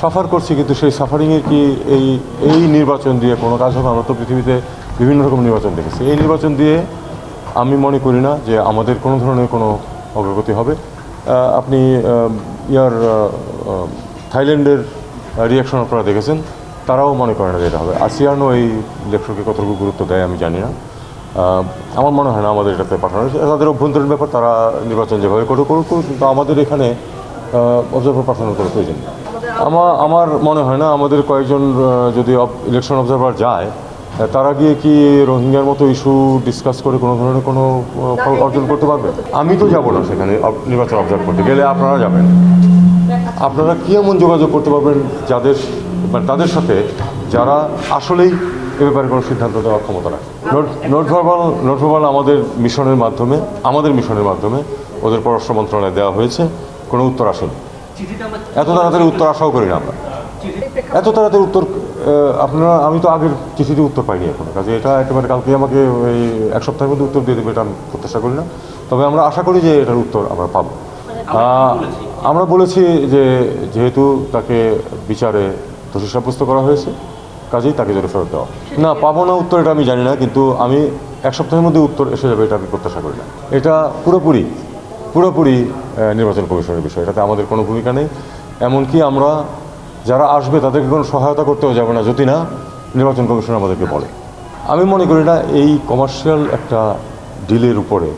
Suffer করছি, কিন্তু সেই সাফারিংয়ের কি এই এই নির্বাচন দিয়ে কোনো কাজ হবে? আমরা তো পৃথিবীতে বিভিন্ন রকম নির্বাচন দেখেছি। এই নির্বাচন দিয়ে আমি মনে করি না যে আমাদের কোনো ধরনের কোনো অগ্রগতি হবে। আপনি থাইল্যান্ডের রিয়াকশন আপনারা দেখেছেন, তারাও মনে করে না যে এটা হবে। আসিয়ানও এই ইলেকশনকে কতটুকু গুরুত্ব দেয় আমি জানি না। আমার মনে হয় না আমাদের এটাতে পাঠানো, তাদের অভ্যন্তরীণ ব্যাপার, তারা নির্বাচন যেভাবে করুক, কিন্তু আমাদের এখানে অবজারভার পাঠানোর কোনো প্রয়োজন নেই। আমার মনে হয় না আমাদের কয়েকজন যদি ইলেকশন অবজারভার যায়, তারা গিয়ে কি রোহিঙ্গার মতো ইস্যু ডিসকাস করে কোনো ধরনের কোনো ফল অর্জন করতে পারবে? আমি তো যাব না সেখানে নির্বাচন অবজার্ভ করতে। গেলে আপনারা যাবেন। আপনারা কী এমন যোগাযোগ করতে পারবেন যাদের মানে তাদের সাথে যারা আসলেই এ ব্যাপারে কোনো সিদ্ধান্ত দেওয়ার ক্ষমতা রাখে? নোট ভার্বাল আমাদের মিশনের মাধ্যমে ওদের পররাষ্ট্র মন্ত্রণালয়ে দেওয়া হয়েছে, কোনো উত্তর আসেনি। এত তাড়াতাড়ি উত্তর আশাও করি না আমরা। এত তাড়াতাড়ি উত্তর আমি তো আগের চিঠিতে উত্তর পাইনি এখনো, কাজে এটা একেবারে কালকে আমাকে এই এক সপ্তাহের মধ্যে উত্তর দিয়ে দেবে এটা আমি প্রত্যাশা করি না। তবে আমরা আশা করি যে এটার উত্তর আমরা পাবো। আমরা বলেছি যে যেহেতু তাকে বিচারে দোষী সাব্যস্ত করা হয়েছে, কাজেই তাকে জেলে ফেরত দেওয়া। না, পাবো না উত্তর এটা আমি জানি না, কিন্তু আমি এক সপ্তাহের মধ্যে উত্তর এসে যাবে এটা আমি প্রত্যাশা করি না। এটা পুরোপুরি নির্বাচন কমিশনের বিষয়, এটাতে আমাদের কোনো ভূমিকা নেই। এমনকি আমরা যারা আসবে তাদেরকে কোনো সহায়তা করতেও যাবে না যদি না নির্বাচন কমিশন আমাদেরকে বলে। আমি মনে করি না এই কমার্শিয়াল একটা ডিলের উপরে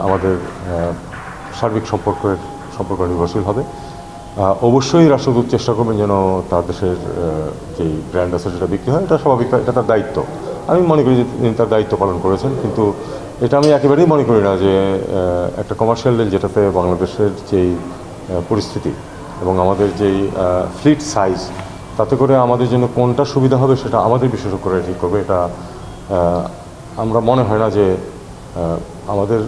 আমাদের সার্বিক সম্পর্ক নির্ভরশীল হবে। অবশ্যই রাষ্ট্রদূত চেষ্টা করবেন যেন তার দেশের যেই ব্র্যান্ড আছে সেটা বিক্রি হয়, এটা স্বাভাবিক, এটা তার দায়িত্ব। আমি মনে করি যে তিনি তার দায়িত্ব পালন করেছেন, কিন্তু এটা আমি একেবারেই মনে করি না যে একটা কমার্শিয়াল ডিল যেটাতে বাংলাদেশের যেই পরিস্থিতি এবং আমাদের যেই ফ্লিট সাইজ, তাতে করে আমাদের জন্য কোনটা সুবিধা হবে সেটা আমাদের বিশেষজ্ঞরা ঠিক করবে। এটা আমরা মনে হয় না যে আমাদের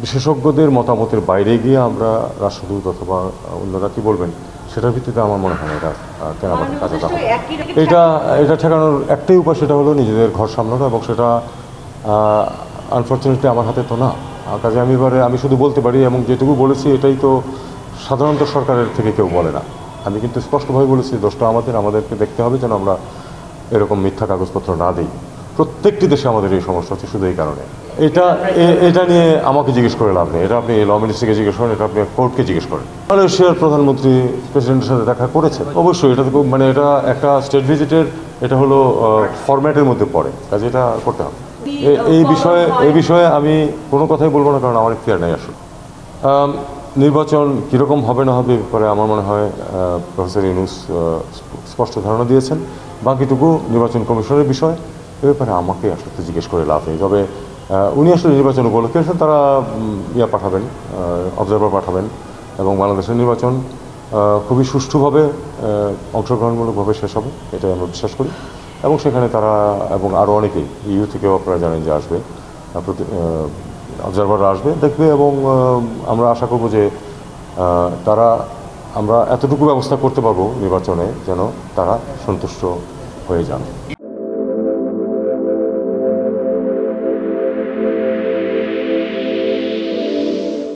বিশেষজ্ঞদের মতামতের বাইরে গিয়ে আমরা রাষ্ট্রদূত অথবা অন্যরা কী বলবেন সেটার ভিত্তিতে আমার মনে হয় না এটা কেনাকাটার কাজটা হবে। এটা ঠেকানোর একটাই উপায়, সেটা হলো নিজেদের ঘর সামলানো, এবং সেটা আনফর্চুনেটলি আমার হাতে তো না। কাজে আমি শুধু বলতে পারি, এবং যেটুকু বলেছি এটাই তো সাধারণত সরকারের থেকে কেউ বলে না। আমি কিন্তু স্পষ্টভাবে বলেছি দোষটা আমাদেরকে দেখতে হবে যেন আমরা এরকম মিথ্যা কাগজপত্র না দিই। প্রত্যেকটি দেশে আমাদের এই সমস্যা হচ্ছে শুধু এই কারণে। এটা নিয়ে আমাকে জিজ্ঞেস করে লাভ নেই, এটা আপনি ল মিনিস্ট্রিকে জিজ্ঞেস করেন, এটা আপনি কোর্টকে জিজ্ঞেস করেন। মালয়েশিয়ার প্রধানমন্ত্রী প্রেসিডেন্টের সাথে দেখা করেছে, অবশ্যই এটা তো মানে এটা একটা স্টেট ভিজিটের, এটা হলো ফরম্যাটের মধ্যে পড়ে, কাজে এটা করতে হবে। এই বিষয়ে আমি কোনো কথাই বলবো না, কারণ আমার ক্লিয়ার নেই আসলে। নির্বাচন কীরকম হবে না হবে ব্যাপারে আমার মনে হয় প্রফেসর ইউনূস স্পষ্ট ধারণা দিয়েছেন। বাকিটুকু নির্বাচন কমিশনের বিষয়, এ ব্যাপারে আমাকে আসলে জিজ্ঞেস করে লাভ নেই। তবে উনি আসলে নির্বাচন উপলক্ষে তারা পাঠাবেন, অবজারভার পাঠাবেন, এবং বাংলাদেশের নির্বাচন খুবই সুষ্ঠুভাবে অংশগ্রহণমূলকভাবে শেষ হবে, এটাই আমরা বিশ্বাস করি। এবং সেখানে তারা এবং আরও অনেকেই ইউ থেকেও আপনারা জানেন যে আসবে, অবজারভাররা আসবে, দেখবে, এবং আমরা আশা করব যে আমরা এতটুকু ব্যবস্থা করতে পারবো নির্বাচনে যেন তারা সন্তুষ্ট হয়ে যান।